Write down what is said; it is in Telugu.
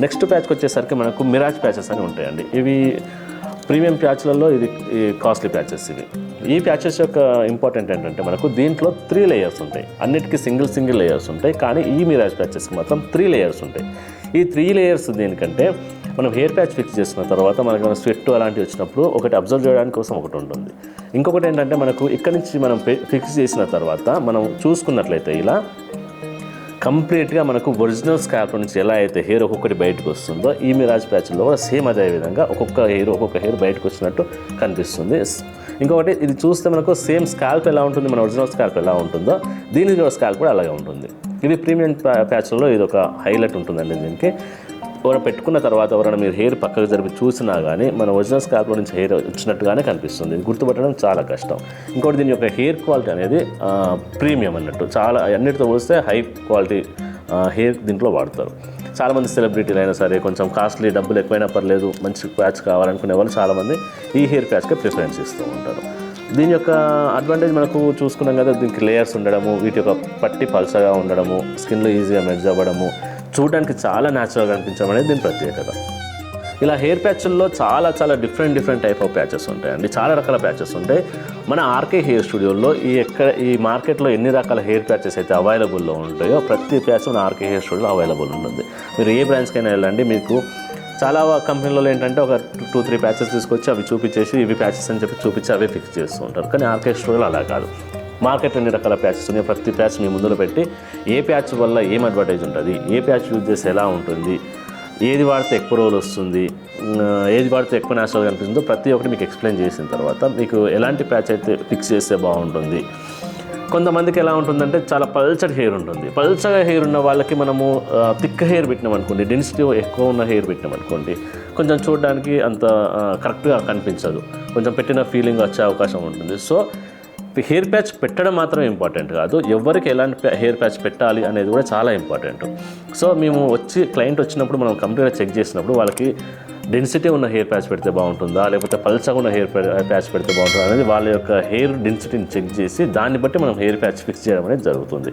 నెక్స్ట్ ప్యాచ్కి వచ్చేసరికి మనకు మిరాజ్ ప్యాచెస్ అని ఉంటాయండి. ఇవి ప్రీమియం ప్యాచ్లలో ఇది కాస్ట్లీ ప్యాచెస్. ఈ ప్యాచెస్ యొక్క ఇంపార్టెంట్ ఏంటంటే మనకు దీంట్లో 3 లేయర్స్ ఉంటాయి. అన్నిటికీ సింగిల్ లేయర్స్ ఉంటాయి, కానీ ఈ మిరాజ్ ప్యాచెస్కి మాత్రం 3 లేయర్స్ ఉంటాయి. ఈ 3 లేయర్స్ దేనికంటే మనం హెయిర్ ప్యాచ్ ఫిక్స్ చేసిన తర్వాత మనకు స్వెట్ అలాంటివి వచ్చినప్పుడు ఒకటి అబ్జర్వ్ చేయడానికి కోసం ఒకటి ఉంటుంది. ఇంకొకటి ఏంటంటే మనకు ఇక్కడ నుంచి మనం ఫిక్స్ చేసిన తర్వాత మనం చూసుకున్నట్లయితే ఇలా కంప్లీట్గా మనకు ఒరిజినల్ స్కాల్ప్ నుంచి ఎలా అయితే హెయిర్ ఒక్కొక్కటి బయటకు వస్తుందో ఈ మిరాజ్ ప్యాచ్లో కూడా సేమ్ అదే విధంగా ఒక్కొక్క హెయిర్ బయటకు వచ్చినట్టు కనిపిస్తుంది. ఇంకొకటి ఇది చూస్తే మనకు సేమ్ స్కాల్ప్ ఎలా ఉంటుంది, మన ఒరిజినల్ స్కాల్ప్ ఎలా ఉంటుందో దీని స్కాల్ప్ కూడా అలాగే ఉంటుంది. ఇది ప్రీమియం ప్యాచ్లో ఇది ఒక హైలైట్ ఉంటుందండి. దీనికి ఎవరైనా పెట్టుకున్న తర్వాత ఎవరైనా మీరు హెయిర్ పక్కకు జరిపి చూసినా కానీ మన ఒరిజినల్ స్కాల్ప్లో నుంచి హెయిర్ వచ్చినట్టుగానే కనిపిస్తుంది. ఇది గుర్తుపట్టడం చాలా కష్టం. ఇంకోటి దీని యొక్క హెయిర్ క్వాలిటీ అనేది ప్రీమియం అన్నట్టు, చాలా అన్నిటితో పోలిస్తే హై క్వాలిటీ హెయిర్ దీంట్లో వాడతారు. చాలామంది సెలబ్రిటీలు అయినా సరే కొంచెం కాస్ట్లీ డబ్బులు ఎక్కువైనా పర్లేదు మంచి ప్యాచ్ కావాలనుకునే వాళ్ళు చాలామంది ఈ హెయిర్ ప్యాచ్కి ప్రిఫరెన్స్ ఇస్తూ ఉంటారు. దీని యొక్క అడ్వాంటేజ్ మనకు చూసుకున్నాం కదా, దీనికి లేయర్స్ ఉండడము, వీటి యొక్క పట్టి పల్చగా ఉండడము, స్కిన్లో ఈజీగా మెర్జ్ అవ్వడము, చూడడానికి చాలా న్యాచురల్గా అనిపించడం అనేది దీని ప్రత్యేకత. ఇలా హెయిర్ ప్యాచ్ల్లో చాలా డిఫరెంట్ టైప్ ఆఫ్ ప్యాచెస్ ఉంటాయండి. చాలా రకాల ప్యాచెస్ ఉంటాయి. మన ఆర్కే హెయిర్ స్టూడియోలో ఈ మార్కెట్లో ఎన్ని రకాల హెయిర్ ప్యాచెస్ అయితే అవైలబుల్లో ఉంటాయో ప్రతి ప్యాచ్ మన ఆర్కే హెయిర్ స్టూడియోలో అవైలబుల్ ఉంటుంది. మీరు ఏ బ్రాంచ్కైనా వెళ్ళండి, మీకు చాలా కంపెనీలలో ఏంటంటే ఒక 2-3 ప్యాచెస్ తీసుకొచ్చి అవి చూపించేసి ఇవి ప్యాచెస్ అని చెప్పి చూపించి అవే ఫిక్స్ చేస్తూ ఉంటారు. కానీ ఆర్కే స్టూడియోలో అలా కాదు. మార్కెట్లో ఎన్ని రకాల ప్యాచెస్ ఉన్నాయి, ప్రతి ప్యాచ్ మీ ముందులో పెట్టి ఏ ప్యాచ్ వల్ల ఏం అడ్వాంటేజ్ ఉంటుంది, ఏ ప్యాచ్ యూజ్ చేస్తే ఎలా ఉంటుంది, ఏది వాడితే ఎక్కువ రోజులు వస్తుంది, ఏది వాడితే ఎక్కువ న్యాచురల్గా అనిపిస్తుందో ప్రతి ఒక్కటి మీకు ఎక్స్ప్లెయిన్ చేసిన తర్వాత మీకు ఎలాంటి ప్యాచ్ అయితే ఫిక్స్ చేస్తే బాగుంటుంది. కొంతమందికి ఎలా ఉంటుందంటే చాలా పల్చటి హెయిర్ ఉంటుంది. పల్చగా హెయిర్ ఉన్న వాళ్ళకి మనము థిక్ హెయిర్ పెట్టినామనుకోండి, డెన్సిటీ ఎక్కువ ఉన్న హెయిర్ పెట్టినామనుకోండి కొంచెం చూడడానికి అంత కరెక్ట్గా కనిపించదు, కొంచెం పెట్టిన ఫీలింగ్ వచ్చే అవకాశం ఉంటుంది. సో హెయిర్ ప్యాచ్ పెట్టడం మాత్రమే ఇంపార్టెంట్ కాదు, ఎవరికి ఎలాంటి హెయిర్ ప్యాచ్ పెట్టాలి అనేది కూడా చాలా ఇంపార్టెంట్. సో మేము క్లయింట్ వచ్చినప్పుడు మనం కంప్లీట్గా చెక్ చేసినప్పుడు వాళ్ళకి డెన్సిటీ ఉన్న హెయిర్ ప్యాచ్ పెడితే బాగుంటుందా లేకపోతే పల్చగా ఉన్న హెయిర్ ప్యాచ్ పెడితే బాగుంటుందా అనేది వాళ్ళ యొక్క హెయిర్ డెన్సిటీని చెక్ చేసి దాన్ని బట్టి మనం హెయిర్ ప్యాచ్ ఫిక్స్ చేయడం అనేది జరుగుతుంది.